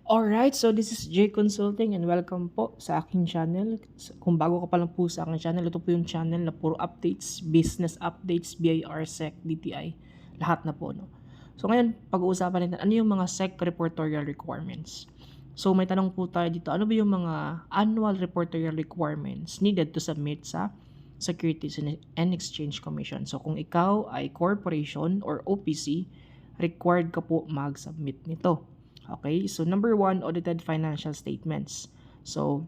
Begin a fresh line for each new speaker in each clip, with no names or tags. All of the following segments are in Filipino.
Alright, so this is J Consulting and welcome po sa aking channel. Kung bago ka pa lang po sa aking channel, ito po yung channel na puro updates, business updates, BIR, SEC, DTI, lahat na po. No? So ngayon, pag-uusapan natin, ano yung mga SEC reportorial requirements? So may tanong po tayo dito, ano ba yung mga annual reportorial requirements needed to submit sa Securities and Exchange Commission? So kung ikaw ay corporation or OPC, required ka po mag-submit nito. Okay, so number one, audited financial statements. So,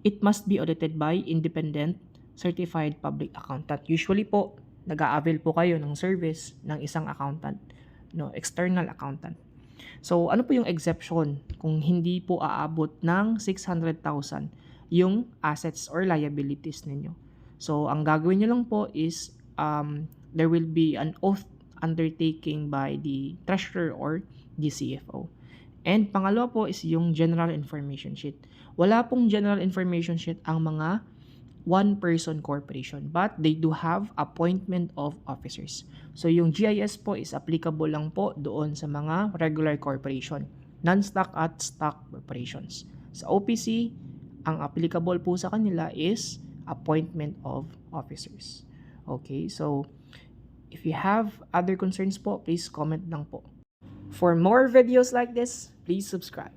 it must be audited by independent certified public accountant. Usually po, nag-a-avail po kayo ng service ng isang accountant, no, external accountant. So, ano po yung exception kung hindi po aabot ng 600,000 yung assets or liabilities ninyo? So, ang gagawin nyo lang po is there will be an oath undertaking by the treasurer or the CFO. And pangalawa po is yung general information sheet. Wala pong general information sheet ang mga one-person corporation, but they do have appointment of officers. So yung GIS po is applicable lang po doon sa mga regular corporation, non-stock at stock corporations. Sa OPC, ang applicable po sa kanila is appointment of officers. Okay, so if you have other concerns po, please comment lang po. For more videos like this, please subscribe.